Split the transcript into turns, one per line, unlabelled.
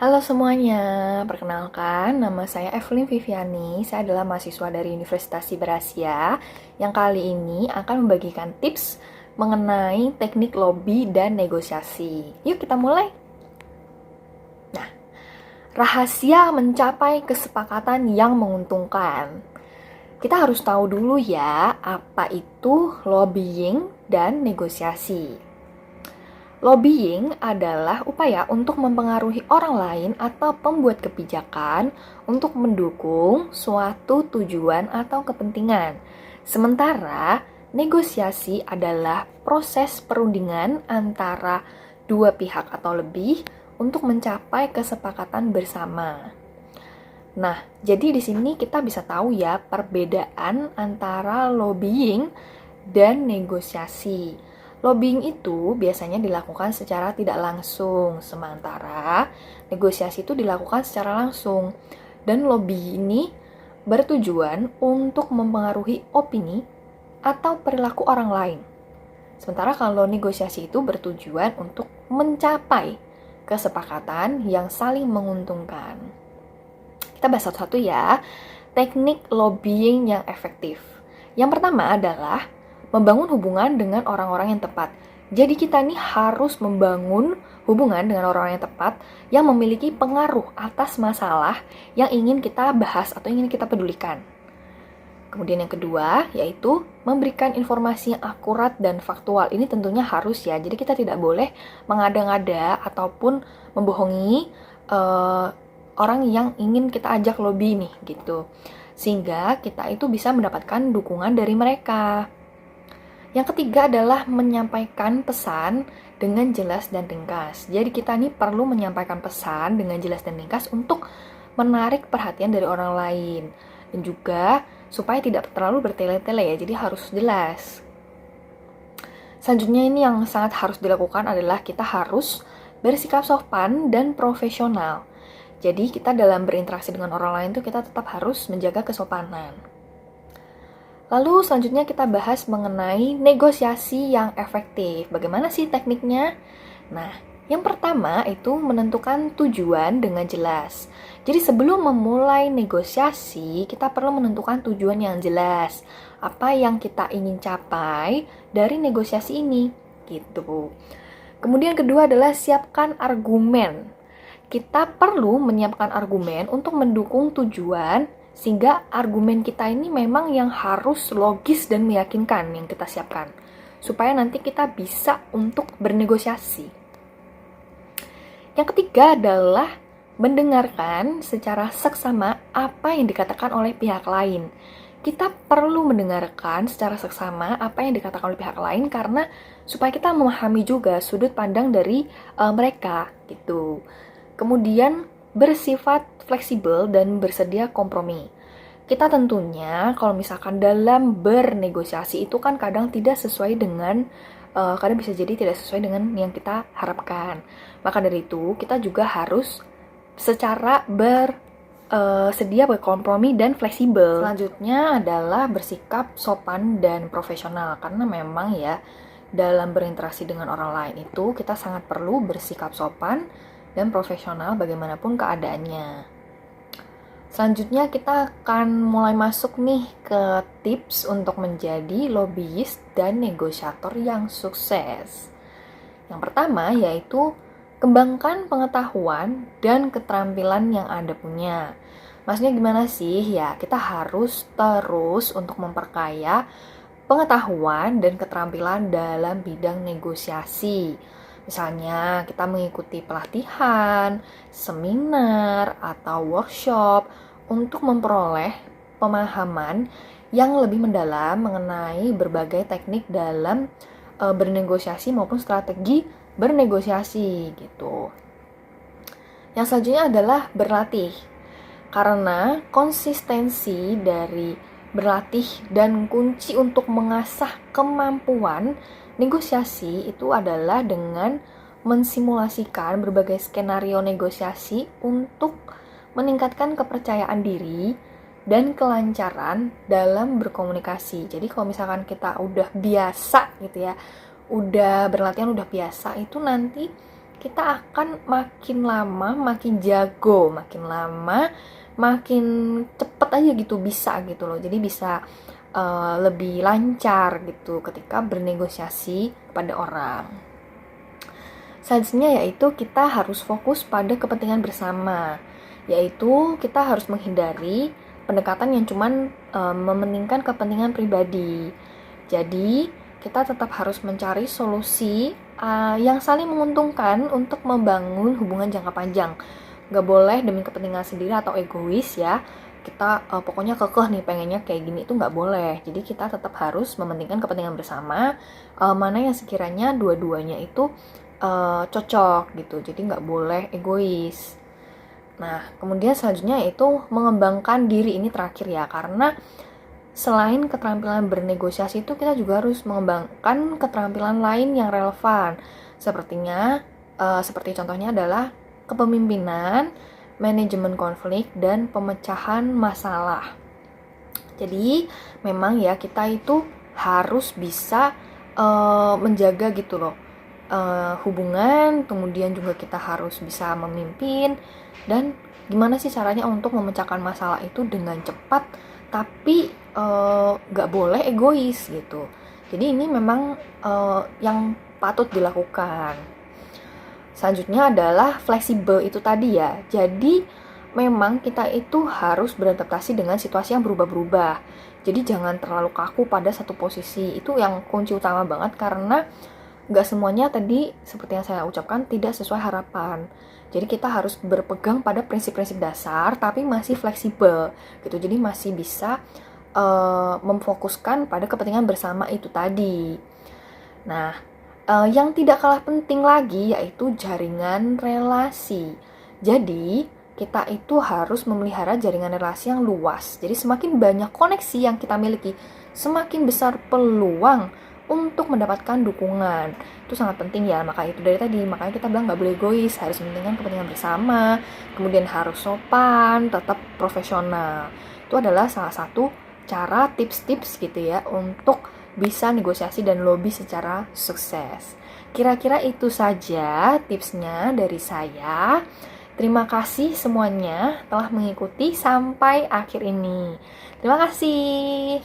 Halo semuanya, perkenalkan nama saya Evelyn Viviani. Saya adalah mahasiswa dari Universitas Siberasia yang kali ini akan membagikan tips mengenai teknik lobby dan negosiasi. Yuk kita mulai. Nah, rahasia mencapai kesepakatan yang menguntungkan. Kita harus tahu dulu ya, apa itu lobbying dan negosiasi. Lobbying adalah upaya untuk mempengaruhi orang lain atau pembuat kebijakan untuk mendukung suatu tujuan atau kepentingan. Sementara negosiasi adalah proses perundingan antara dua pihak atau lebih untuk mencapai kesepakatan bersama. Nah, jadi di sini kita bisa tahu ya perbedaan antara lobbying dan negosiasi. Lobbying itu biasanya dilakukan secara tidak langsung, sementara negosiasi itu dilakukan secara langsung. Dan lobby ini bertujuan untuk mempengaruhi opini atau perilaku orang lain. Sementara kalau negosiasi itu bertujuan untuk mencapai kesepakatan yang saling menguntungkan. Kita bahas satu-satu ya, teknik lobbying yang efektif. Yang pertama adalah membangun hubungan dengan orang-orang yang tepat. Jadi kita nih harus membangun hubungan dengan orang-orang yang tepat yang memiliki pengaruh atas masalah yang ingin kita bahas atau ingin kita pedulikan. Kemudian yang kedua, yaitu memberikan informasi yang akurat dan faktual. Ini tentunya harus ya, jadi kita tidak boleh mengada-ngada ataupun membohongi orang yang ingin kita ajak lobby nih, gitu. Sehingga kita itu bisa mendapatkan dukungan dari mereka. Yang ketiga adalah menyampaikan pesan dengan jelas dan ringkas. Jadi kita nih perlu menyampaikan pesan dengan jelas dan ringkas untuk menarik perhatian dari orang lain. Dan juga supaya tidak terlalu bertele-tele ya, jadi harus jelas. Selanjutnya ini yang sangat harus dilakukan adalah kita harus bersikap sopan dan profesional. Jadi kita dalam berinteraksi dengan orang lain tuh kita tetap harus menjaga kesopanan. Lalu selanjutnya kita bahas mengenai negosiasi yang efektif. Bagaimana sih tekniknya? Nah, yang pertama itu menentukan tujuan dengan jelas. Jadi sebelum memulai negosiasi, kita perlu menentukan tujuan yang jelas. Apa yang kita ingin capai dari negosiasi ini, gitu. Kemudian kedua adalah siapkan argumen. Kita perlu menyiapkan argumen untuk mendukung tujuan, sehingga argumen kita ini memang yang harus logis dan meyakinkan yang kita siapkan, supaya nanti kita bisa untuk bernegosiasi. Yang ketiga adalah mendengarkan secara seksama apa yang dikatakan oleh pihak lain. Kita perlu mendengarkan secara seksama apa yang dikatakan oleh pihak lain karena supaya kita memahami juga sudut pandang dari mereka gitu. Kemudian bersifat fleksibel dan bersedia kompromi. Kita tentunya kalau misalkan dalam bernegosiasi itu kan kadang tidak sesuai dengan kadang bisa jadi tidak sesuai dengan yang kita harapkan. Maka dari itu kita juga harus secara bersedia berkompromi dan fleksibel. Selanjutnya adalah bersikap sopan dan profesional karena memang ya dalam berinteraksi dengan orang lain itu kita sangat perlu bersikap sopan dan profesional bagaimanapun keadaannya. Selanjutnya kita akan mulai masuk nih ke tips untuk menjadi lobbyist dan negosiator yang sukses. Yang pertama yaitu kembangkan pengetahuan dan keterampilan yang Anda punya. Maksudnya gimana sih? Ya, kita harus terus untuk memperkaya pengetahuan dan keterampilan dalam bidang negosiasi. Misalnya kita mengikuti pelatihan, seminar, atau workshop untuk memperoleh pemahaman yang lebih mendalam mengenai berbagai teknik dalam bernegosiasi maupun strategi bernegosiasi gitu. Yang selanjutnya adalah berlatih. Karena konsistensi dari berlatih dan kunci untuk mengasah kemampuan negosiasi itu adalah dengan mensimulasikan berbagai skenario negosiasi untuk meningkatkan kepercayaan diri dan kelancaran dalam berkomunikasi. Jadi kalau misalkan kita udah biasa gitu ya, udah berlatihan, udah biasa, itu nanti kita akan makin lama makin jago, makin lama makin cepet aja gitu bisa gitu loh. Jadi bisa lebih lancar gitu ketika bernegosiasi kepada orang. Selanjutnya yaitu kita harus fokus pada kepentingan bersama, yaitu kita harus menghindari pendekatan yang cuman mementingkan kepentingan pribadi. Jadi kita tetap harus mencari solusi yang saling menguntungkan untuk membangun hubungan jangka panjang. Gak boleh demi kepentingan sendiri atau egois ya, kita pokoknya kekeh nih pengennya kayak gini, itu nggak boleh. Jadi kita tetap harus mementingkan kepentingan bersama, mana yang sekiranya dua-duanya itu cocok gitu, jadi nggak boleh egois. Nah, kemudian selanjutnya yaitu mengembangkan diri, ini terakhir ya, karena selain keterampilan bernegosiasi itu kita juga harus mengembangkan keterampilan lain yang relevan. Seperti contohnya adalah kepemimpinan, manajemen konflik, dan pemecahan masalah. Jadi memang ya kita itu harus bisa menjaga gitu loh hubungan, kemudian juga kita harus bisa memimpin, dan gimana sih caranya untuk memecahkan masalah itu dengan cepat, tapi gak boleh egois gitu. Jadi ini memang yang patut dilakukan. Selanjutnya adalah fleksibel itu tadi ya. Jadi memang kita itu harus beradaptasi dengan situasi yang berubah-berubah. Jadi jangan terlalu kaku pada satu posisi. Itu yang kunci utama banget, karena gak semuanya tadi seperti yang saya ucapkan tidak sesuai harapan. Jadi kita harus berpegang pada prinsip-prinsip dasar tapi masih fleksibel gitu. Jadi masih bisa memfokuskan pada kepentingan bersama itu tadi. Nah, yang tidak kalah penting lagi yaitu jaringan relasi. Jadi, kita itu harus memelihara jaringan relasi yang luas. Jadi, semakin banyak koneksi yang kita miliki, semakin besar peluang untuk mendapatkan dukungan. Itu sangat penting ya, makanya itu dari tadi. Makanya kita bilang gak boleh egois, harus mementingkan kepentingan bersama, kemudian harus sopan, tetap profesional. Itu adalah salah satu cara, tips-tips gitu ya, untuk bisa negosiasi dan lobby secara sukses. Kira-kira itu saja tipsnya dari saya. Terima kasih semuanya telah mengikuti sampai akhir ini. Terima kasih.